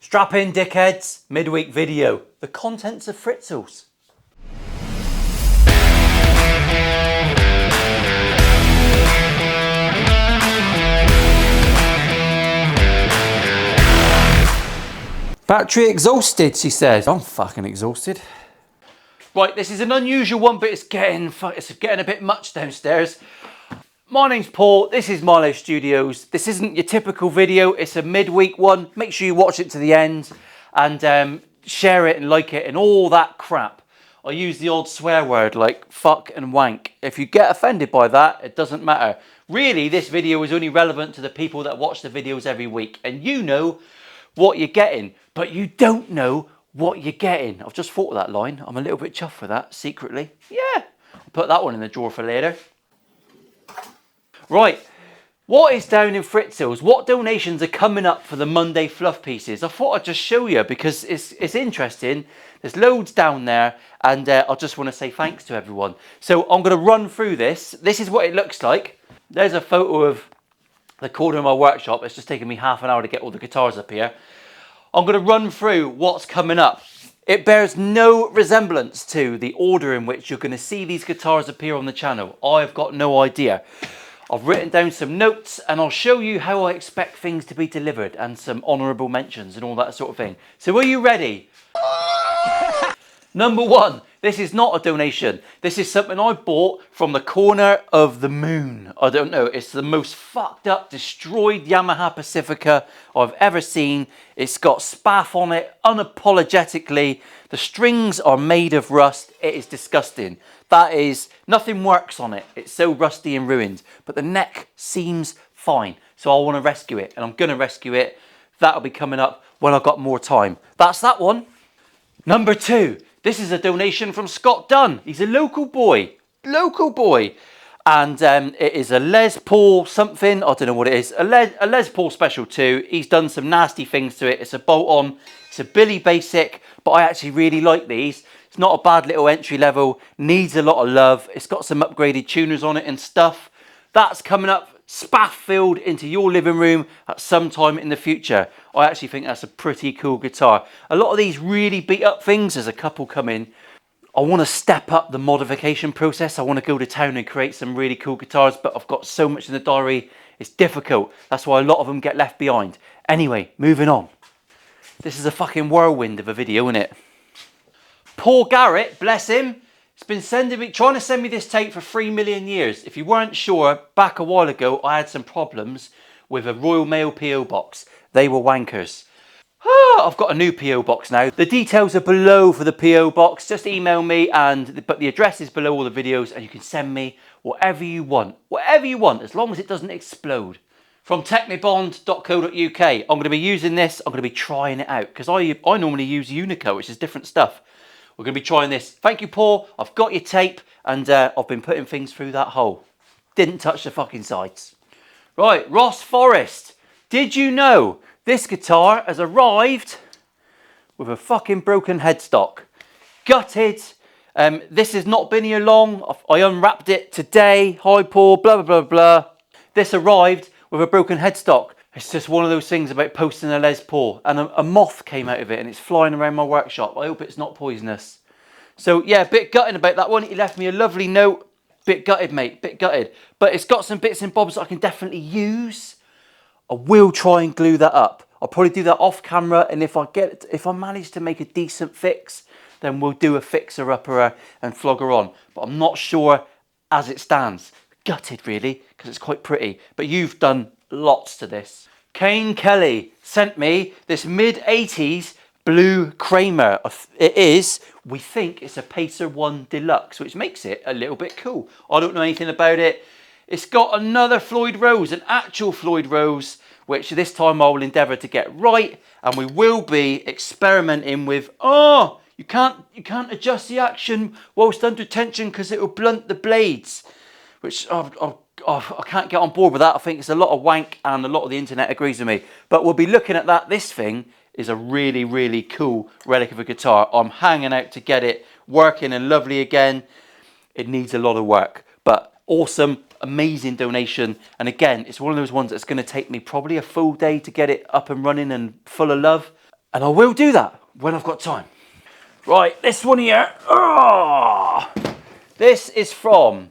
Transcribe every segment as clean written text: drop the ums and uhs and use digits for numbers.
Strap in, dickheads. Midweek video. The contents of Fritzl's. Battery exhausted, she says. I'm fucking exhausted. Right, this is an unusual one, but it's getting a bit much downstairs. My name's Paul, this is Milehouse Studios. This isn't your typical video, it's a midweek one. Make sure you watch it to the end and share it and like it and all that crap. I use the odd swear word like fuck and wank. If you get offended by that, it doesn't matter. Really, this video is only relevant to the people that watch the videos every week. And you know what you're getting, but you don't know what you're getting. I've just thought of that line. I'm a little bit chuffed with that, secretly. Yeah, I'll put that one in the drawer for later. Right, what is down in Fritzl's? What donations are coming up for the Monday fluff pieces? I thought I'd just show you because it's interesting. There's loads down there and I just want to say thanks to everyone. So I'm going to run through this. This is what it looks like. There's a photo of the corner of my workshop. It's just taken me half an hour to get all the guitars up here. I'm going to run through what's coming up. It bears no resemblance to the order in which you're going to see these guitars appear on the channel. I've got no idea. I've written down some notes and I'll show you how I expect things to be delivered and some honourable mentions and all that sort of thing. So are you ready? Number one, this is not a donation. This is something I bought from the corner of the moon. I don't know, it's the most fucked up, destroyed Yamaha Pacifica I've ever seen. It's got spaff on it, unapologetically. The strings are made of rust. It is disgusting. That is, nothing works on it. It's so rusty and ruined. But the neck seems fine. So I want to rescue it, and I'm going to rescue it. That'll be coming up when I've got more time. That's that one. Number two. This is a donation from Scott Dunn. He's a local boy. And it is a Les Paul something. I don't know what it is. A Les Paul Special 2. He's done some nasty things to it. It's a bolt-on. It's a Billy Basic. But I actually really like these. It's not a bad little entry level. Needs a lot of love. It's got some upgraded tuners on it and stuff. That's coming up spaff filled into your living room at some time in the future. I actually think that's a pretty cool guitar. A lot of these really beat up things, there's a couple coming. I want to step up the modification process. I want to go to town and create some really cool guitars, but I've got so much in the diary, it's difficult. That's why a lot of them get left behind. Anyway, moving on. This is a fucking whirlwind of a video, isn't it? Paul Garrett, bless him, has been trying to send me this tape for 3 million years. If you weren't sure, back a while ago, I had some problems with a Royal Mail PO box. They were wankers. I've got a new PO box now. The details are below for the PO box. Just email me, but the address is below all the videos, and you can send me whatever you want. Whatever you want, as long as it doesn't explode. From technibond.co.uk. I'm going to be using this. I'm going to be trying it out because I normally use Unico, which is different stuff. We're going to be trying this. Thank you, Paul. I've got your tape and I've been putting things through that hole. Didn't touch the fucking sides. Right, Ross Forrest. Did you know this guitar has arrived with a fucking broken headstock? Gutted. This has not been here long. I unwrapped it today. Hi, Paul. Blah, blah, blah, blah. This arrived with a broken headstock. It's just one of those things about posting a Les Paul. And a moth came out of it and it's flying around my workshop. I hope it's not poisonous. So yeah, a bit gutted about that one. He left me a lovely note. Bit gutted, mate, bit gutted. But it's got some bits and bobs that I can definitely use. I will try and glue that up. I'll probably do that off camera. And if I manage to make a decent fix, then we'll do a fixer-upper and flog her on. But I'm not sure as it stands. Gutted really, because it's quite pretty. But you've done lots to this. Kane Kelly sent me this mid-80s blue Kramer. We think it's a Pacer 1 Deluxe, which makes it a little bit cool. I don't know anything about it. It's got another Floyd Rose, an actual Floyd Rose, which this time I will endeavour to get right, and we will be experimenting with, you can't adjust the action whilst under tension because it will blunt the blades, which I can't get on board with that. I think it's a lot of wank and a lot of the internet agrees with me. But we'll be looking at that. This thing is a really, really cool relic of a guitar. I'm hanging out to get it working and lovely again. It needs a lot of work, but awesome, amazing donation. And again, it's one of those ones that's going to take me probably a full day to get it up and running and full of love. And I will do that when I've got time. Right, this one here. Oh, this is from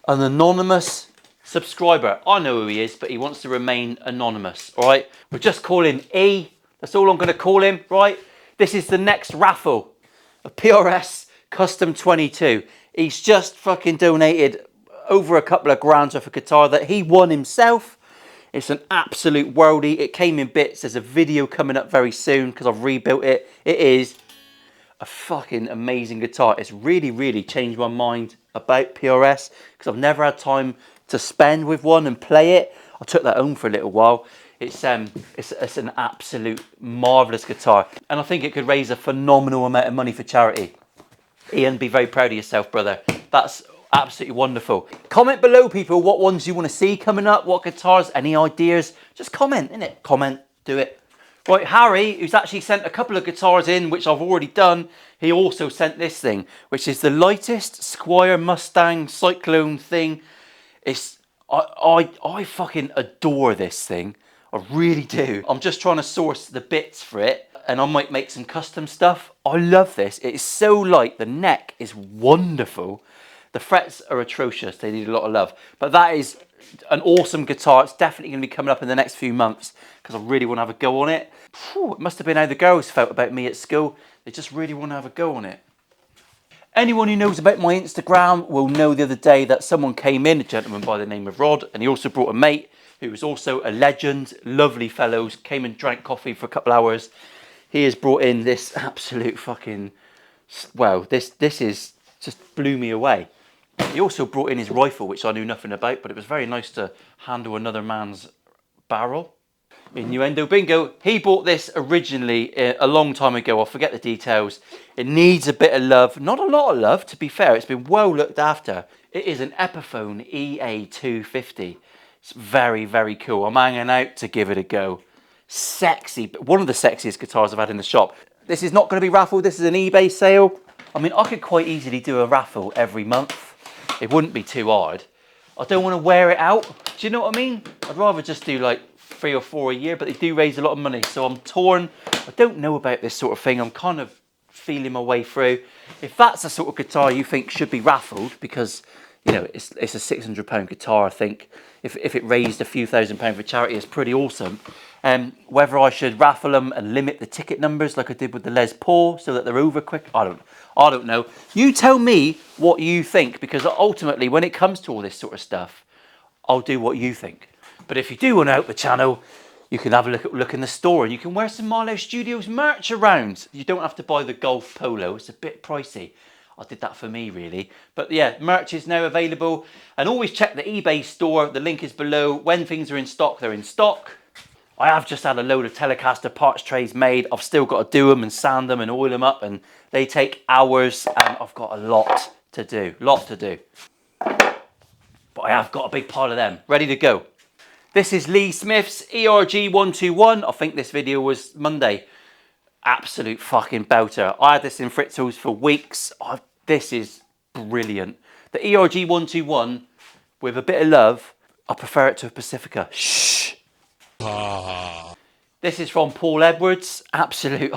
an anonymous subscriber. I know who he is, but he wants to remain anonymous, all right? We're just calling E. That's all I'm going to call him, right? This is the next raffle, a PRS Custom 22. He's just fucking donated over a couple of grand worth of guitar that he won himself. It's an absolute worldie. It came in bits. There's a video coming up very soon because I've rebuilt it. It is a fucking amazing guitar. It's really, really changed my mind about PRS because I've never had time to spend with one and play it. I took that home for a little while. It's an absolute marvellous guitar, and I think it could raise a phenomenal amount of money for charity. Ian, be very proud of yourself, brother. That's absolutely wonderful. Comment below, people, what ones you want to see coming up, what guitars, any ideas. Just comment, innit? Comment, do it. Right, Harry, who's actually sent a couple of guitars in, which I've already done, he also sent this thing, which is the lightest Squire Mustang Cyclone thing. I fucking adore this thing. I really do. I'm just trying to source the bits for it, and I might make some custom stuff. I love this. It is so light. The neck is wonderful. The frets are atrocious. They need a lot of love. But that is an awesome guitar. It's definitely going to be coming up in the next few months because I really want to have a go on it. Whew, it must have been how the girls felt about me at school. They just really want to have a go on it. Anyone who knows about my Instagram will know the other day that someone came in, a gentleman by the name of Rod, and he also brought a mate who was also a legend. Lovely fellows. Came and drank coffee for a couple hours. He has brought in this absolute fucking... Well, this is just blew me away. He also brought in his rifle, which I knew nothing about, but it was very nice to handle another man's barrel. Innuendo bingo. He bought this originally a long time ago. I forget the details. It needs a bit of love. Not a lot of love, to be fair. It's been well looked after. It is an Epiphone EA250. It's very, very cool. I'm hanging out to give it a go. Sexy. One of the sexiest guitars I've had in the shop. This is not going to be raffled. This is an eBay sale. I mean, I could quite easily do a raffle every month. It wouldn't be too hard. I don't want to wear it out. Do you know what I mean? I'd rather just do like 3 or 4 a year, but they do raise a lot of money. So I'm torn. I don't know about this sort of thing. I'm kind of feeling my way through. If that's the sort of guitar you think should be raffled, because, you know, it's a £600 guitar, I think. If it raised a few £1,000 for charity, it's pretty awesome. Whether I should raffle them and limit the ticket numbers like I did with the Les Paul so that they're over quick, I don't know. You tell me what you think, because ultimately when it comes to all this sort of stuff, I'll do what you think. But if you do want to help the channel, you can have a look in the store and you can wear some Milehouse Studios merch around. You don't have to buy the golf polo. It's a bit pricey. I did that for me, really. But yeah, merch is now available. And always check the eBay store. The link is below. When things are in stock, they're in stock. I have just had a load of Telecaster parts trays made. I've still got to do them and sand them and oil them up, and they take hours, and I've got a lot to do. But I have got a big pile of them ready to go. This is Lee Smith's ERG121. I think this video was Monday. Absolute fucking belter. I had this in Fritzl's for weeks. This is brilliant. The ERG121, with a bit of love, I prefer it to a Pacifica. Shh. This is from Paul Edwards. Absolute.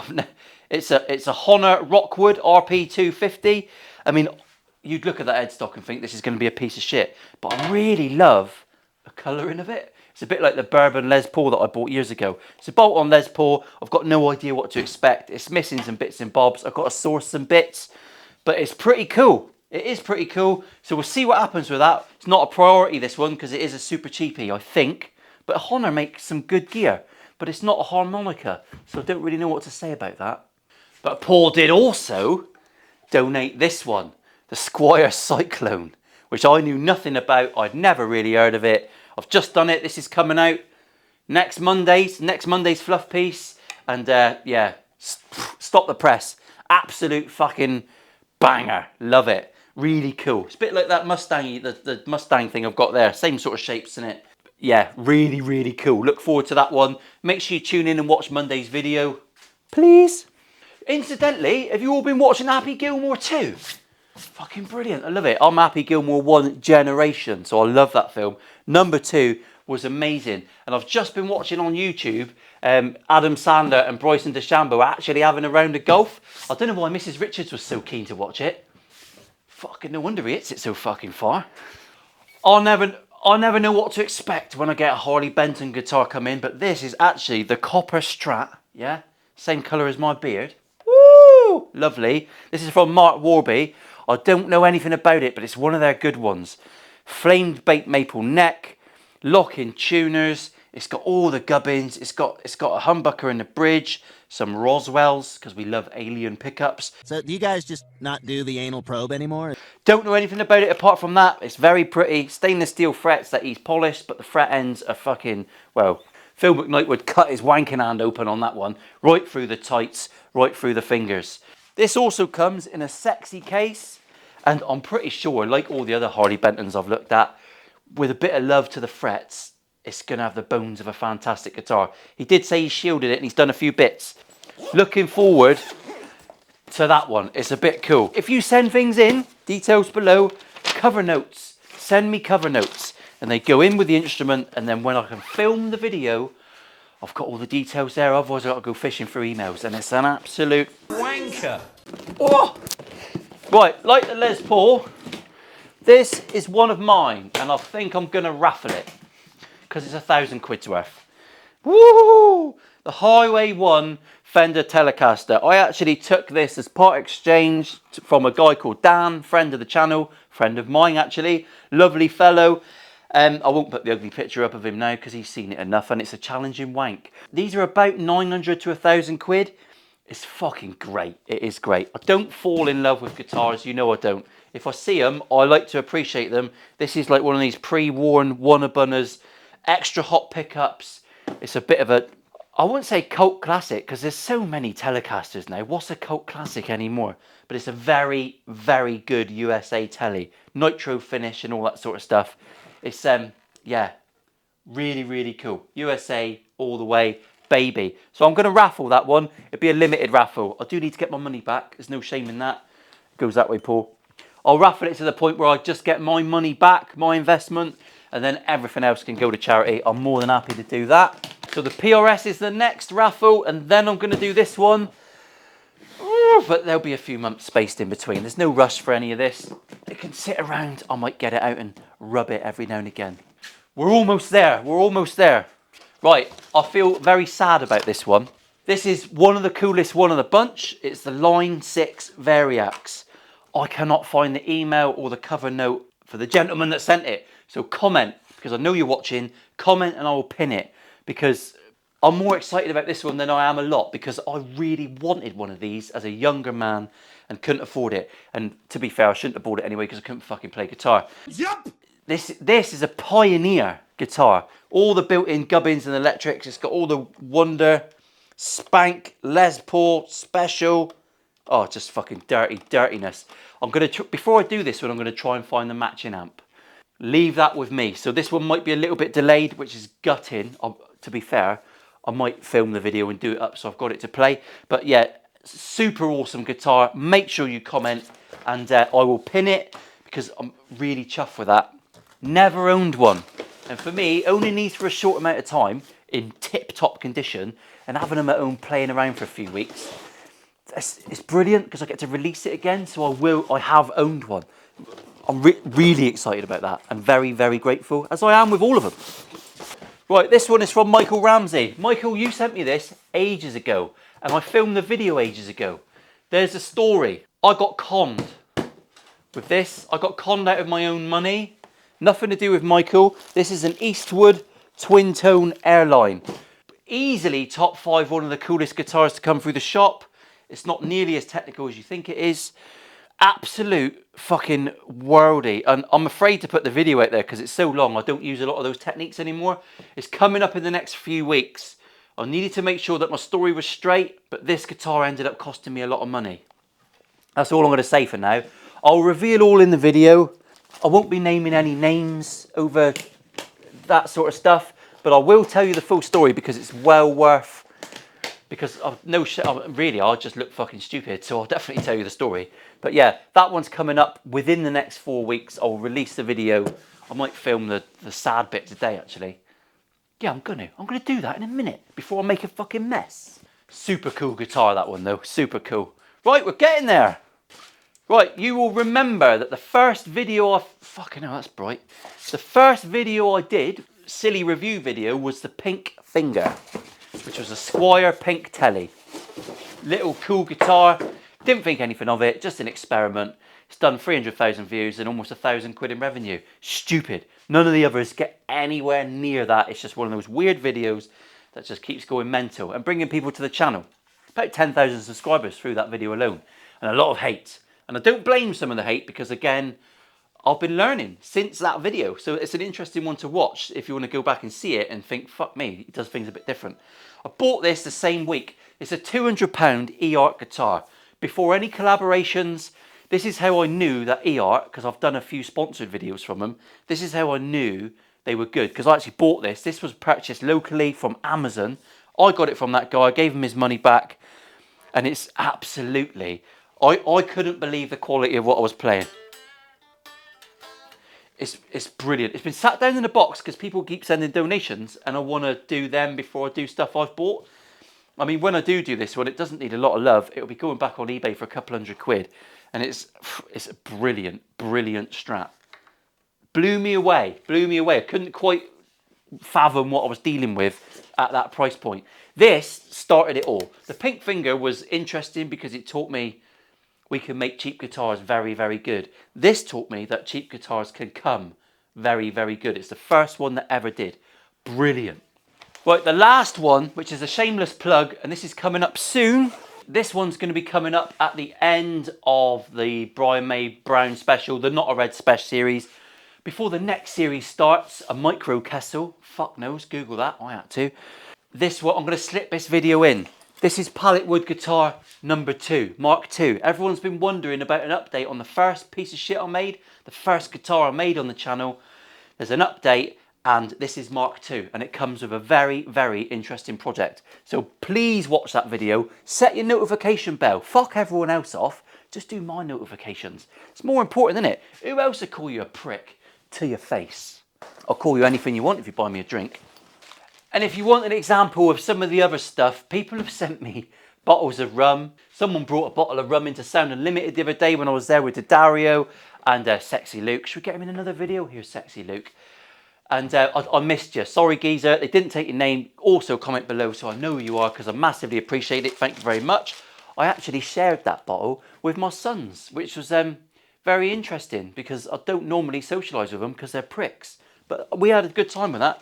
It's a Honor Rockwood RP250. I mean, you'd look at that headstock and think this is going to be a piece of shit, but I really love the colouring of it. It's a bit like the Bourbon Les Paul that I bought years ago. It's a bolt-on Les Paul. I've got no idea what to expect. It's missing some bits and bobs. I've got to source some bits, but it's pretty cool. It is pretty cool. So we'll see what happens with that. It's not a priority, this one, because it is a super cheapie, I think. But Honor makes some good gear, but it's not a harmonica, so I don't really know what to say about that. But Paul did also donate this one, the Squire Cyclone, which I knew nothing about. I'd never really heard of it. I've just done it. This is coming out next Monday's fluff piece. And yeah, stop the press. Absolute fucking banger. Love it. Really cool. It's a bit like that Mustang, the Mustang thing I've got there. Same sort of shapes in it. Yeah, really, really cool. Look forward to that one. Make sure you tune in and watch Monday's video, please. Incidentally, have you all been watching Happy Gilmore 2? Fucking brilliant. I love it. I'm Happy Gilmore 1 generation, so I love that film. Number 2, was amazing. And I've just been watching on YouTube, Adam Sandler and Bryson DeChambeau actually having a round of golf. I don't know why Mrs. Richards was so keen to watch it. Fucking no wonder he hits it so fucking far. I'll never know what to expect when I get a Harley Benton guitar come in, but this is actually the Copper Strat, yeah? Same colour as my beard. Woo! Lovely. This is from Mark Warby. I don't know anything about it, but it's one of their good ones. Flamed baked maple neck, lock-in tuners. It's got all the gubbins. It's got a humbucker in the bridge, some Roswells, because we love alien pickups. So do you guys just not do the anal probe anymore? Don't know anything about it apart from that. It's very pretty. Stainless steel frets that he's polished, but the fret ends are fucking, well, Phil McKnight would cut his wanking hand open on that one. Right through the tights, right through the fingers. This also comes in a sexy case. And I'm pretty sure, like all the other Harley Bentons I've looked at, with a bit of love to the frets, it's going to have the bones of a fantastic guitar. He did say he shielded it and he's done a few bits. Looking forward to that one. It's a bit cool. If you send things in, details below, cover notes. Send me cover notes. And they go in with the instrument, and then when I can film the video, I've got all the details there. Otherwise I've got to go fishing through emails, and it's an absolute wanker. Oh! Right, like the Les Paul, this is one of mine, and I think I'm going to raffle it because it's £1,000 worth. Woo! The Highway 1 Fender Telecaster. I actually took this as part exchange from a guy called Dan, friend of the channel, friend of mine actually, lovely fellow. I won't put the ugly picture up of him now because he's seen it enough, and it's a challenging wank. These are about 900 to £1,000. It's fucking great. It is great. I don't fall in love with guitars. You know I don't. If I see them, I like to appreciate them. This is like one of these pre-worn Wannabunners, extra hot pickups. It's a bit of a, I wouldn't say cult classic because there's so many Telecasters now. What's a cult classic anymore? But it's a very, very good USA Tele. Nitro finish and all that sort of stuff. It's, yeah, really, really cool. USA all the way. Baby. So I'm going to raffle that one. It'll be a limited raffle. I do need to get my money back. There's no shame in that. It goes that way, Paul. I'll raffle it to the point where I just get my money back, my investment, and then everything else can go to charity. I'm more than happy to do that. So the PRS is the next raffle, and then I'm going to do this one. But there'll be a few months spaced in between. There's no rush for any of this. It can sit around. I might get it out and rub it every now and again. We're almost there. We're almost there. Right, I feel very sad about this one. This is one of the coolest one of the bunch. It's the Line 6 Variax. I cannot find the email or the cover note for the gentleman that sent it. So comment, because I know you're watching. Comment and I will pin it, because I'm more excited about this one than I am a lot, because I really wanted one of these as a younger man and couldn't afford it. And to be fair, I shouldn't have bought it anyway because I couldn't fucking play guitar. Yep. This is a pioneer guitar. All the built-in gubbins and electrics. It's got all the Wonder, Spank, Les Paul, Special. Oh, just fucking dirtiness. I'm going to, before I do this one, I'm going to try and find the matching amp. Leave that with me. So this one might be a little bit delayed, which is gutting. To be fair, I might film the video and do it up so I've got it to play. But yeah, super awesome guitar. Make sure you comment, and I will pin it because I'm really chuffed with that. Never owned one. And for me, owning these for a short amount of time in tip-top condition and having them at home playing around for a few weeks, it's brilliant because I get to release it again. So I have owned one. I'm really excited about that and very, very grateful, as I am with all of them. Right, this one is from Michael Ramsey. Michael, you sent me this ages ago, and I filmed the video ages ago. There's a story. I got conned with this. I got conned out of my own money. Nothing to do with Michael. This is an Eastwood twin tone Airline. Easily top 5, one of the coolest guitars to come through the shop. It's not nearly as technical as you think it is. Absolute fucking worldy. And I'm afraid to put the video out there because it's so long. I don't use a lot of those techniques anymore. It's coming up in the next few weeks. I needed to make sure that my story was straight, but this guitar ended up costing me a lot of money. That's all I'm going to say for now. I'll reveal all in the video. I won't be naming any names over that sort of stuff, but I will tell you the full story because it's well worth, because really, I'll just look fucking stupid, so I'll definitely tell you the story. But yeah, that one's coming up within the next 4 weeks. I'll release the video. I might film the sad bit today, actually. Yeah, I'm gonna do that in a minute before I make a fucking mess. Super cool guitar, that one though, super cool. Right, we're getting there. Right, you will remember that the first video fucking hell, that's bright. The first video I did, silly review video, was the Pink Finger, which was a Squire Pink Telly. Little cool guitar, didn't think anything of it, just an experiment. It's done 300,000 views and almost £1,000 in revenue. Stupid. None of the others get anywhere near that. It's just one of those weird videos that just keeps going mental and bringing people to the channel. About 10,000 subscribers through that video alone, and a lot of hate. And I don't blame some of the hate because, again, I've been learning since that video. So it's an interesting one to watch if you want to go back and see it and think, fuck me, it does things a bit different. I bought this the same week. It's a £200 E-Art guitar. Before any collaborations, this is how I knew that E-Art, because I've done a few sponsored videos from them, this is how I knew they were good, because I actually bought this. This was purchased locally from Amazon. I got it from that guy, I gave him his money back, and it's absolutely... I couldn't believe the quality of what I was playing. It's brilliant. It's been sat down in a box because people keep sending donations and I want to do them before I do stuff I've bought. I mean, when I do this one, it doesn't need a lot of love. It'll be going back on eBay for a couple £100. And it's a brilliant, brilliant Strat. Blew me away, blew me away. I couldn't quite fathom what I was dealing with at that price point. This started it all. The Pink Finger was interesting because it taught me we can make cheap guitars very, very good. This taught me that cheap guitars can come very, very good. It's the first one that ever did. Brilliant. Right, the last one, which is a shameless plug, and this is coming up soon. This one's going to be coming up at the end of the Brian May Brown special, the Not a Red Special series. Before the next series starts, a micro Kessel. Fuck knows, Google that, I had to. This one, I'm going to slip this video in. This is pallet wood guitar number 2, Mark II. Everyone's been wondering about an update on the first piece of shit I made, the first guitar I made on the channel. There's an update, and this is Mark II, and it comes with a very, very interesting project. So please watch that video, set your notification bell, fuck everyone else off, just do my notifications. It's more important, isn't it? Who else would call you a prick to your face? I'll call you anything you want if you buy me a drink. And if you want an example of some of the other stuff, people have sent me bottles of rum. Someone brought a bottle of rum into Sound Unlimited the other day when I was there with Dario and Sexy Luke. Should we get him in another video? Here's Sexy Luke. And I missed you. Sorry, geezer. They didn't take your name. Also, comment below so I know who you are because I massively appreciate it. Thank you very much. I actually shared that bottle with my sons, which was very interesting because I don't normally socialise with them because they're pricks. But we had a good time with that.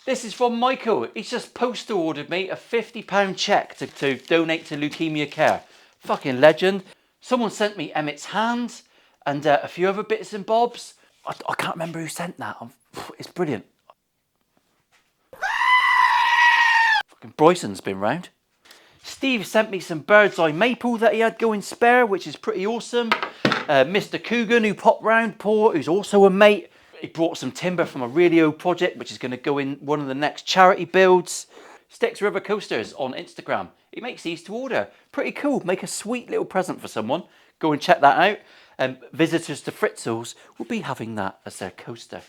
This is from Michael. He's just postal ordered me a £50 cheque to donate to Leukemia Care. Fucking legend. Someone sent me Emmett's hand and a few other bits and bobs. I can't remember who sent that. It's brilliant. Fucking Bryson's been round. Steve sent me some bird's eye maple that he had going spare, which is pretty awesome. Mr. Coogan, who popped round, Paul, who's also a mate. He brought some timber from a really old project, which is going to go in one of the next charity builds. Sticks River Coasters on Instagram. He makes these to order. Pretty cool. Make a sweet little present for someone. Go and check that out. Visitors to Fritzl's will be having that as their coaster.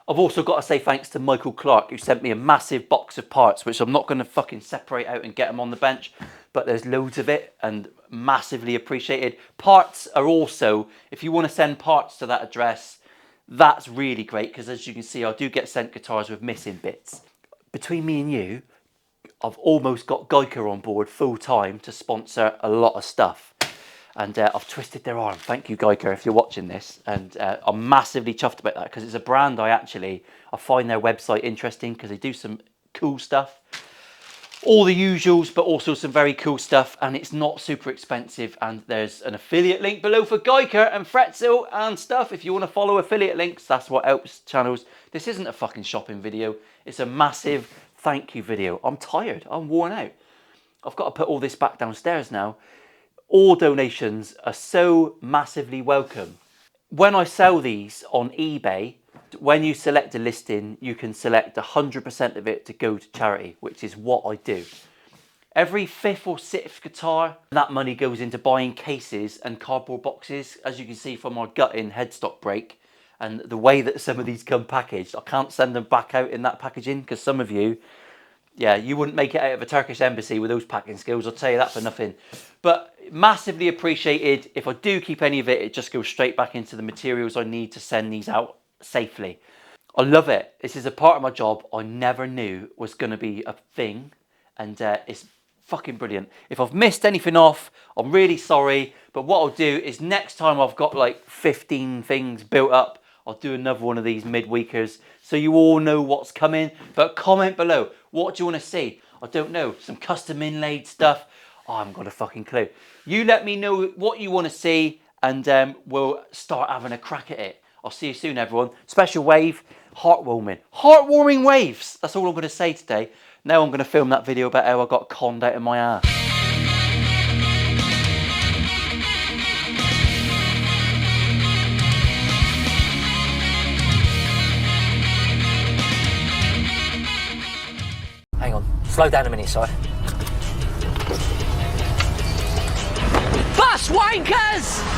I've also got to say thanks to Michael Clark, who sent me a massive box of parts, which I'm not going to fucking separate out and get them on the bench, but there's loads of it and massively appreciated. Parts are also, if you want to send parts to that address, that's really great because as you can see, I do get sent guitars with missing bits. Between me and you, I've almost got Geico on board full time to sponsor a lot of stuff. And I've twisted their arm. Thank you, Geico, if you're watching this. And I'm massively chuffed about that because it's a brand I find their website interesting because they do some cool stuff. All the usuals, but also some very cool stuff. And it's not super expensive. And there's an affiliate link below for Geico and Fritzl and stuff. If you want to follow affiliate links, that's what helps channels. This isn't a fucking shopping video. It's a massive thank you video. I'm tired. I'm worn out. I've got to put all this back downstairs now. All donations are so massively welcome. When I sell these on eBay, when you select a listing, you can select 100% of it to go to charity, which is what I do. Every 5th or 6th guitar, that money goes into buying cases and cardboard boxes, as you can see from my gutting headstock break. And the way that some of these come packaged, I can't send them back out in that packaging because some of you, yeah, you wouldn't make it out of a Turkish embassy with those packing skills. I'll tell you that for nothing. But massively appreciated. If I do keep any of it, it just goes straight back into the materials I need to send these out safely. I love it. This is a part of my job I never knew was going to be a thing. And it's fucking brilliant. If I've missed anything off, I'm really sorry. But what I'll do is next time I've got like 15 things built up, I'll do another one of these midweekers so you all know what's coming. But comment below, what do you want to see? I don't know, some custom inlaid stuff. Oh, I haven't got a fucking clue. You let me know what you want to see and we'll start having a crack at it. I'll see you soon, everyone. Special wave, heartwarming. Heartwarming waves. That's all I'm going to say today. Now I'm going to film that video about how I got conned out of my ass. Hang on, slow down a minute, Si. Bus wankers!